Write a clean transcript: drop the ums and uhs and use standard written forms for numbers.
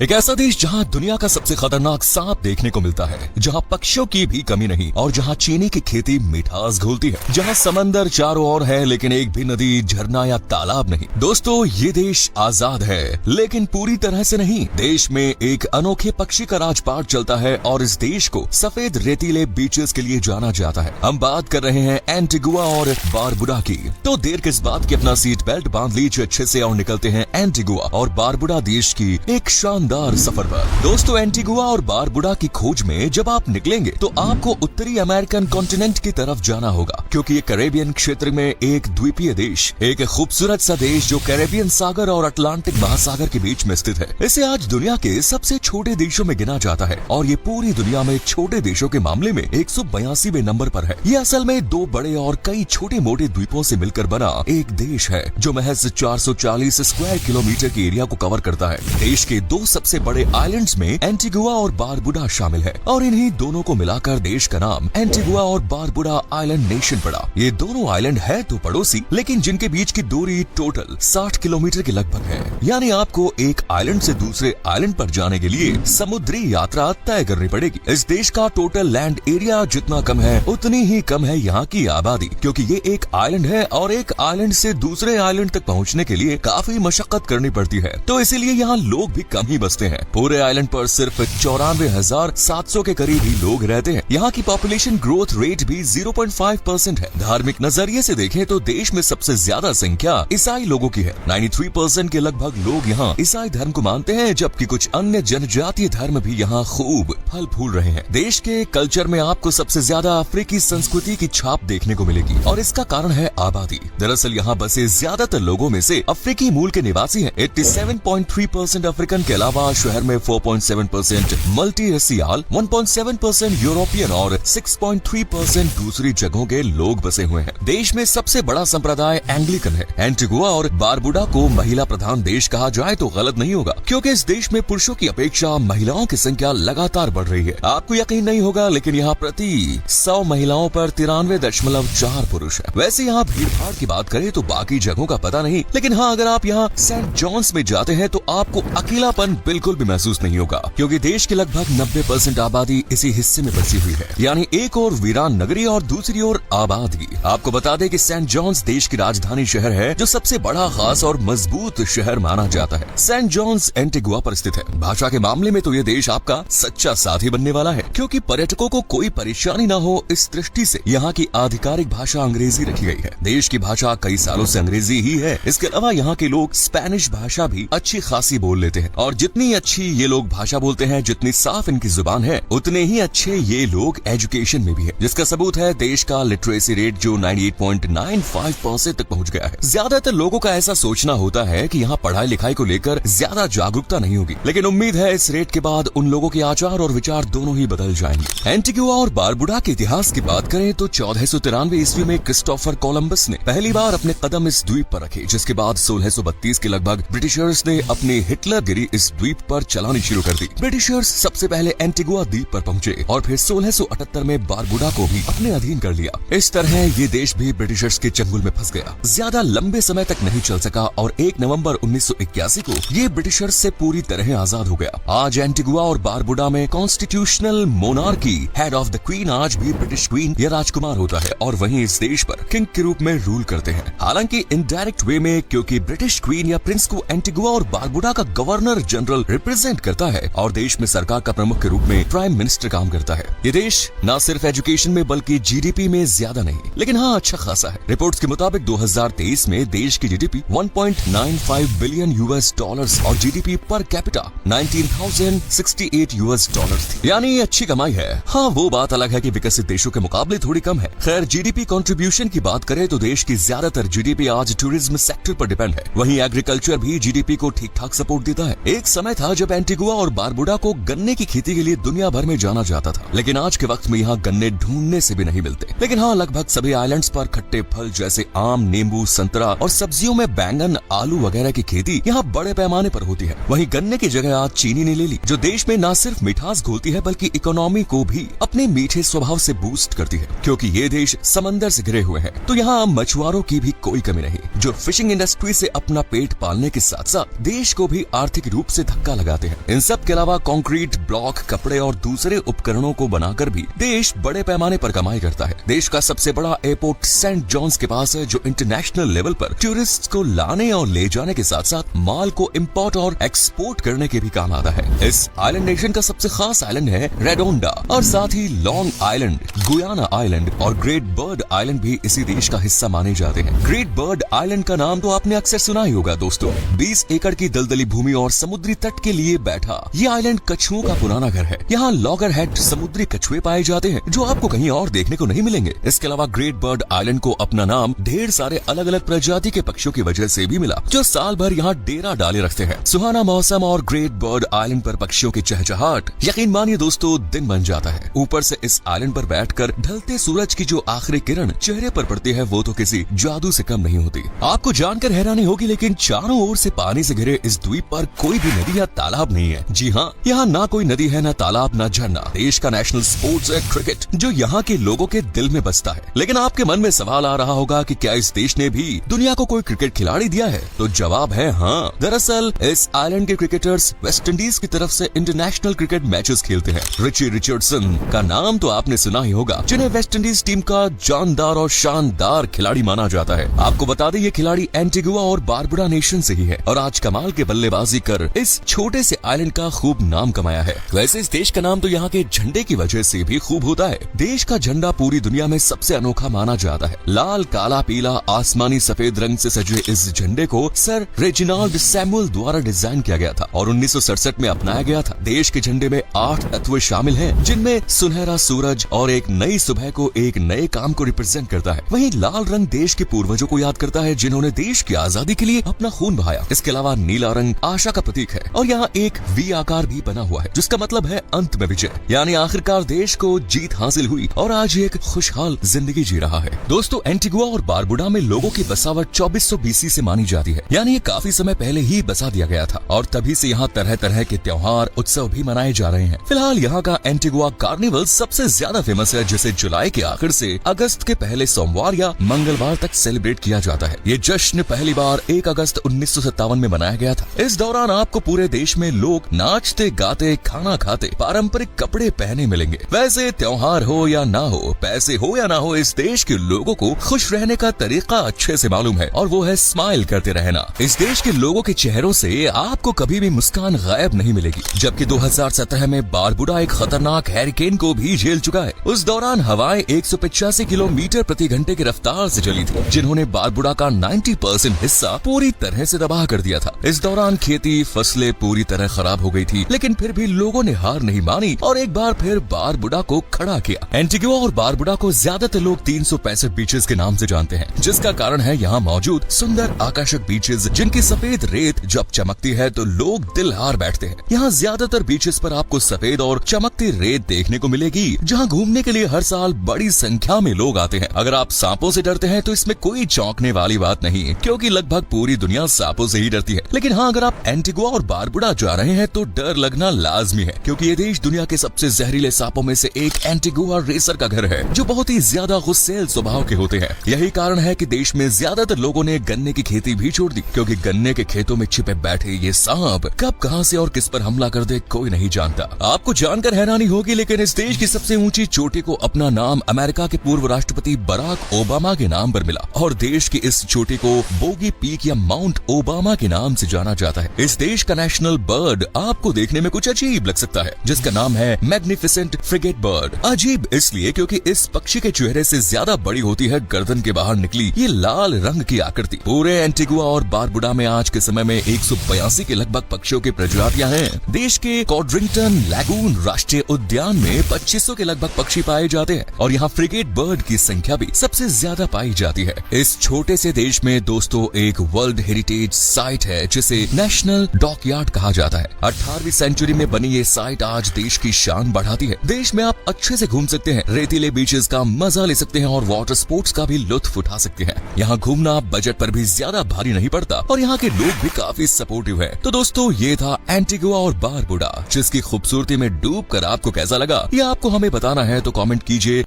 एक ऐसा देश जहां दुनिया का सबसे खतरनाक सांप देखने को मिलता है, जहां पक्षियों की भी कमी नहीं और जहां चीनी की खेती मिठास घोलती है, जहां समंदर चारों ओर है लेकिन एक भी नदी, झरना या तालाब नहीं। दोस्तों, ये देश आजाद है लेकिन पूरी तरह से नहीं। देश में एक अनोखे पक्षी का राजपाट चलता है और इस देश को सफेद रेतीले बीचेस के लिए जाना जाता है। हम बात कर रहे हैं एंटीगुआ और बारबुडा की। तो देर किस बात की, अपना सीट बेल्ट बांध लीजिए अच्छे से और निकलते हैं एंटीगुआ और बारबुडा देश की एक शानदार सफर पर। दोस्तों, एंटीगुआ और बारबुडा की खोज में जब आप निकलेंगे तो आपको उत्तरी अमेरिकन कॉन्टिनेंट की तरफ जाना होगा, क्योंकि ये कैरेबियन क्षेत्र में एक द्वीपीय देश, एक खूबसूरत सा देश जो कैरेबियन सागर और अटलांटिक महासागर के बीच में स्थित है। इसे आज दुनिया के सबसे छोटे देशों में गिना जाता है और ये पूरी दुनिया में छोटे देशों के मामले में 182वें नंबर पर है। ये असल में दो बड़े और कई छोटे मोटे द्वीपों से मिलकर बना एक देश है जो महज 440 स्क्वायर किलोमीटर की एरिया को कवर करता है। देश के दो सबसे बड़े आइलैंड्स में एंटीगुआ और बारबुडा शामिल है और इन्हीं दोनों को मिलाकर देश का नाम एंटीगुआ और बारबुडा आइलैंड नेशन पड़ा। ये दोनों आइलैंड है तो पड़ोसी, लेकिन जिनके बीच की दूरी टोटल 60 किलोमीटर के लगभग है। यानी आपको एक आइलैंड से दूसरे आइलैंड पर जाने के लिए समुद्री यात्रा तय करनी पड़ेगी। इस देश का टोटल लैंड एरिया जितना कम है उतनी ही कम है यहाँ की आबादी, क्योंकि ये एक आइलैंड है और एक आइलैंड से दूसरे आइलैंड तक पहुँचने के लिए काफी मशक्कत करनी पड़ती है। तो इसीलिए यहाँ लोग भी कम ही बसते हैं। पूरे आइलैंड पर सिर्फ 94,700 के करीब ही लोग रहते हैं। यहाँ की पॉपुलेशन ग्रोथ रेट भी 0.5% है। धार्मिक नजरिए से देखें तो देश में सबसे ज्यादा संख्या ईसाई लोगों की है। 93% के लगभग लोग यहाँ ईसाई धर्म को मानते हैं, जबकि कुछ अन्य जनजातीय धर्म भी यहाँ खूब फल फूल रहे हैं। देश के कल्चर में आपको सबसे ज्यादा अफ्रीकी संस्कृति की छाप देखने को मिलेगी और इसका कारण है आबादी। दरअसल यहाँ बसे ज्यादातर लोगों में से अफ्रीकी मूल के निवासी हैं। 87.3% अफ्रीकन के अलावा शहर में 4.7% मल्टी रसियाल, 1.7% यूरोपियन और 6.3% दूसरी जगहों के लोग बसे हुए हैं। देश में सबसे बड़ा संप्रदाय एंग्लिकन है। एंटीगुआ और बारबुडा को महिला प्रधान देश कहा जाए तो गलत नहीं होगा, क्योंकि इस देश में पुरुषों की अपेक्षा महिलाओं की संख्या लगातार बढ़ रही है। आपको यकीन नहीं होगा, लेकिन यहाँ प्रति 100 महिलाओं पर 93.4 पुरुष है। वैसे यहाँ भीड़ भाड़ की बात करें तो बाकी जगहों का पता नहीं, लेकिन हाँ, अगर आप यहाँ सेंट जॉन्स में जाते हैं तो आपको अकेलापन बिल्कुल भी महसूस नहीं होगा, क्योंकि देश की लगभग 90% आबादी इसी हिस्से में बसी हुई है। यानी एक और वीरान नगरी और दूसरी ओर आबादी। आपको बता दें कि सेंट जॉन्स देश की राजधानी शहर है, जो सबसे बड़ा, खास और मजबूत शहर माना जाता है। सेंट जॉन्स एंटीगुआ पर स्थित है। भाषा के मामले में तो ये देश आपका सच्चा साथी बनने वाला है, क्योंकि पर्यटकों को कोई परेशानी न हो इस दृष्टि से यहाँ की आधिकारिक भाषा अंग्रेजी रखी गई है। देश की भाषा कई सालों से अंग्रेजी ही है। इसके अलावा यहाँ के लोग स्पेनिश भाषा भी अच्छी खासी बोल लेते हैं और जितनी अच्छी ये लोग भाषा बोलते हैं, जितनी साफ इनकी जुबान है, उतने ही अच्छे ये लोग एजुकेशन में भी है, जिसका सबूत है देश का लिटरेसी रेट जो 98.95% तक पहुंच गया है। ज्यादातर लोगों का ऐसा सोचना होता है कि यहाँ पढ़ाई लिखाई को लेकर ज्यादा जागरूकता नहीं होगी, लेकिन उम्मीद है इस रेट के बाद उन लोगों के आचार और विचार दोनों ही बदल जाएंगे। एंटीगुआ और बारबुडा के इतिहास की बात करें तो 1493 ईस्वी में क्रिस्टोफर कोलंबस ने पहली बार अपने कदम इस द्वीप पर रखे, जिसके बाद 1632 के लगभग ब्रिटिशर्स ने अपनी हिटलरगिरी इस द्वीप पर चलानी शुरू कर दी। ब्रिटिशर्स सबसे पहले एंटीगुआ द्वीप पर पहुंचे और फिर 1678 में बारबुडा को भी अपने अधीन कर लिया। इस तरह ये देश भी ब्रिटिशर्स के चंगुल में फंस गया। ज्यादा लंबे समय तक नहीं चल सका और 1 नवंबर 1981 को ये ब्रिटिशर्स से पूरी तरह आजाद हो गया। आज एंटीगुआ और बारबुडा में constitutional monarchy, head of the queen आज भी ब्रिटिश क्वीन या राजकुमार होता है और वहीं इस देश पर किंग के रूप में रूल करते हैं। हालांकि इनडायरेक्ट वे में, क्योंकि ब्रिटिश क्वीन या प्रिंस को एंटीगुआ और बारबुडा का गवर्नर जनरल रिप्रेजेंट करता है और देश में सरकार का प्रमुख के रूप में प्राइम मिनिस्टर काम करता है। ये देश न सिर्फ एजुकेशन में बल्कि जीडीपी में ज्यादा नहीं, लेकिन हाँ, अच्छा खासा है। रिपोर्ट्स के मुताबिक 2023 में देश की जीडीपी 1.95 बिलियन यूएस डॉलर्स और GDP per capita 19,068 US dollars थी। यानी अच्छी कमाई है। हाँ, वो बात अलग है कि विकसित देशों के मुकाबले थोड़ी कम है। खैर, जीडीपी कंट्रीब्यूशन की बात करें तो देश की ज्यादातर जीडीपी आज टूरिज्म सेक्टर पर डिपेंड है। वहीं एग्रीकल्चर भी जीडीपी को ठीक ठाक सपोर्ट देता है। एक समय था जब एंटीगुआ और बारबुडा को गन्ने की खेती के लिए दुनिया भर में जाना जाता था, लेकिन आज के वक्त में यहाँ गन्ने ढूंढने से भी नहीं मिलते। लेकिन हाँ, लगभग सभी आइलैंड्स पर खट्टे फल जैसे आम, नींबू, संतरा और सब्जियों में बैंगन, आलू वगैरह की खेती यहाँ बड़े पैमाने पर होती है। वहीं गन्ने की जगह आज चीनी ने ले ली, जो देश में न सिर्फ मिठास घोलती है बल्कि इकोनॉमी को भी अपने मीठे स्वभाव से बूस्ट करती है, क्योंकि ये देश समंदर से घिरे हुए हैं। तो यहाँ मछुआरों की भी कोई कमी नहीं, जो फिशिंग इंडस्ट्री से अपना पेट पालने के साथ साथ देश को भी आर्थिक रूप से धक्का लगाते हैं। इन सब के अलावा कंक्रीट, ब्लॉक, कपड़े और दूसरे उपकरणों को बनाकर भी देश बड़े पैमाने पर कमाई करता है। देश का सबसे बड़ा एयरपोर्ट सेंट जॉन्स के पास है, जो इंटरनेशनल लेवल पर टूरिस्ट को लाने और ले जाने के साथ साथ माल को इम्पोर्ट और एक्सपोर्ट करने के भी काम आता है। इस आइलैंड नेशन का सबसे खास आइलैंड है रेडोंडा और साथ ही लॉन्ग आइलैंड, गुयाना आइलैंड और ग्रेट बर्ड आइलैंड भी इसी देश का हिस्सा माने जाते हैं। ग्रेट बर्ड आइलैंड का नाम तो आपने अक्सर सुना ही होगा दोस्तों। 20 एकड़ की दलदली भूमि और समुद्री तट के लिए बैठा ये आइलैंड कछुओं का पुराना घर है। यहाँ लॉगर हेड समुद्री कछुए पाए जाते हैं, जो आपको कहीं और देखने को नहीं मिलेंगे। इसके अलावा ग्रेट बर्ड आइलैंड को अपना नाम ढेर सारे अलग अलग प्रजाति के पक्षियों की वजह से भी मिला, जो साल भर यहाँ डेरा डाले रखते हैं। सुहाना मौसम और ग्रेट बर्ड आइलैंड पर पक्षियों की चहचहाट, यकीन मानिए दोस्तों, दिन बन जाता है। ऊपर से इस आइलैंड पर बैठकर ढलते सूरज की जो आखिरी किरण चेहरे पर पड़ती है, वो तो किसी जादू से कम नहीं होती। आपको जानकर हैरानी होगी, लेकिन चारों ओर से पानी से घिरे इस द्वीप पर कोई भी नदी या तालाब नहीं है। जी हाँ, यहाँ ना कोई नदी है, ना तालाब, ना झरना। देश का नेशनल स्पोर्ट्स है क्रिकेट, जो यहाँ के लोगों के दिल में बसता है। लेकिन आपके मन में सवाल आ रहा होगा कि क्या इस देश ने भी दुनिया को कोई क्रिकेट खिलाड़ी दिया है? तो जवाब है हाँ। दरअसल इस आइलैंड के क्रिकेटर्स वेस्ट इंडीज की तरफ से इंटरनेशनल क्रिकेट मैचेस खेलते हैं। रिची रिचर्डसन का नाम तो आपने सुना ही होगा, जिन्हें वेस्ट इंडीज टीम का जानदार और शानदार खिलाड़ी माना जाता है। आपको बता दें, ये खिलाड़ी एंटीगुआ और बारबुडा नेशन से ही है और आज कमाल के बल्लेबाजी कर इस छोटे से आइलैंड का खूब नाम कमाया है। वैसे इस देश का नाम तो यहाँ के झंडे की वजह से भी खूब होता है। देश का झंडा पूरी दुनिया में सबसे अनोखा माना जाता है। लाल, काला, पीला, आसमानी, सफेद रंग से सजे इस झंडे को सर रेजिनाल्ड सैमुअल द्वारा डिजाइन किया गया था और 1967 में अपनाया गया था। देश के झंडे में 8 तत्व शामिल हैं, जिनमें सुनहरा सूरज और एक नई सुबह को, एक नए काम को रिप्रेजेंट करता है। वहीं लाल रंग देश के पूर्वजों को याद करता है, जिन्होंने देश की आजादी के लिए अपना खून बहाया। इसके अलावा नीला रंग आशा का प्रतीक है और यहाँ एक वी आकार भी बना हुआ है, जिसका मतलब है अंत में विजय, यानी आखिरकार देश को जीत हासिल हुई और आज एक खुशहाल जिंदगी जी रहा है। दोस्तों, एंटीगुआ और बारबुडा में लोगों की बसावट 2400 BC से मानी जाती है, यानी ये काफी समय पहले ही बसा दिया गया था और तभी से यहाँ तरह तरह के त्योहार, उत्सव भी मनाए जा रहे हैं। फिलहाल यहाँ का एंटीगुआ कार्निवल सबसे ज्यादा फेमस है, जिसे जुलाई के आखिर से अगस्त के पहले सोमवार या मंगलवार तक सेलिब्रेट किया जाता है। ये जश्न पहली बार 1 अगस्त 1957 में मनाया गया था। इस दौरान आपको पूरे देश में लोग नाचते, गाते, खाना खाते, पारंपरिक कपड़े पहने मिलेंगे। वैसे त्योहार हो या ना हो, पैसे हो या ना हो, इस देश के लोगों को खुश रहने का तरीका अच्छे से मालूम है और वो है स्माइल करते रहना। इस देश के लोगों के चेहरों से आपको कभी भी मुस्कान गायब नहीं मिलेगी। जबकि 2017 में बारबुडा एक खतरनाक हैरिकेन को भी झेल चुका है। उस दौरान हवाएं 185 किलोमीटर प्रति घंटे की रफ्तार से चली थी, जिन्होंने बारबुडा का 90% हिस्सा पूरी तरह से तबाह कर दिया था। इस दौरान खेती, फसलें पूरी तरह खराब हो गई थी, लेकिन फिर भी लोगों ने हार नहीं मानी और एक बार फिर बारबुडा को खड़ा किया। एंटीगुआ और बारबुडा को ज्यादातर लोग 365 बीचेस के नाम से जानते हैं, जिसका कारण है यहाँ मौजूद सुंदर आकर्षक बीचेस, जिनकी सफेद रेत जब चमकती है तो लोग दिल हार बैठते हैं। यहाँ ज्यादातर बीचेस पर आपको सफेद और चमकती रेत देखने को मिलेगी, जहाँ घूमने के लिए हर साल बड़ी संख्या में लोग आते हैं। अगर आप सांपों से डरते हैं तो इसमें कोई चौंकने वाली बात नहीं है, क्योंकि लगभग पूरी दुनिया सांपों से ही डरती है। लेकिन हाँ, अगर आप एंटीगुआ और बारबुडा जा रहे हैं तो डर लगना लाजमी है, क्योंकि ये देश दुनिया के सबसे जहरीले सांपों में से एक एंटीगुआ रेसर का घर है, जो बहुत ही ज्यादा गुस्सैल स्वभाव के होते हैं। यही कारण है कि देश में ज्यादातर लोगों ने गन्ने की खेती भी छोड़ दी, क्योंकि गन्ने के खेतों में छिपे बैठे ये सांप कब, कहां से और किस पर हमला कर दे कोई नहीं जानता। आपको जानकर हैरानी होगी, लेकिन इस देश की सबसे ऊंची चोटी को अपना नाम अमेरिका के पूर्व राष्ट्रपति बराक ओबामा के नाम पर मिला और देश की इस चोटी को बोगी पीक या माउंट ओबामा के नाम से जाना जाता है। इस देश का नेशनल बर्ड आपको देखने में कुछ अजीब लग सकता है, जिसका नाम है मैग्निफिसेंट फ्रिगेट बर्ड। अजीब इसलिए क्योंकि इस पक्षी के चेहरे से ज्यादा बड़ी होती है गर्दन के बाहर निकली ये लाल रंग की आकृति। पूरे एंटीगुआ और बारबुडा में आज के समय में 182 के लगभग पक्षियों की प्रजातियां हैं। देश के कॉड्रिंगटन लैगून राष्ट्रीय उद्यान में 2500 के लगभग पक्षी पाए जाते हैं और यहाँ फ्रिगेट बर्ड की संख्या भी सबसे ज्यादा पाई जाती है। इस छोटे से देश में दोस्तों एक वर्ल्ड हेरिटेज साइट है, जिसे नेशनल डॉकयार्ड कहा जाता है। 18वीं सेंचुरी में बनी ये साइट आज देश की शान बढ़ाती है। देश में आप अच्छे से घूम सकते हैं, रेतीले बीचेस का मजा ले सकते हैं और वाटर स्पोर्ट्स का भी लुत्फ उठा सकते हैं। यहाँ घूमना बजट पर भी ज्यादा भारी नहीं पड़ता और यहाँ के लोग भी काफी सपोर्टिव है। तो दोस्तों, ये था एंटीगुआ और बारबुडा, जिसकी खूबसूरती में डूब कर आपको कैसा लगा, ये आपको हमें बताना है तो कमेंट कीजिए।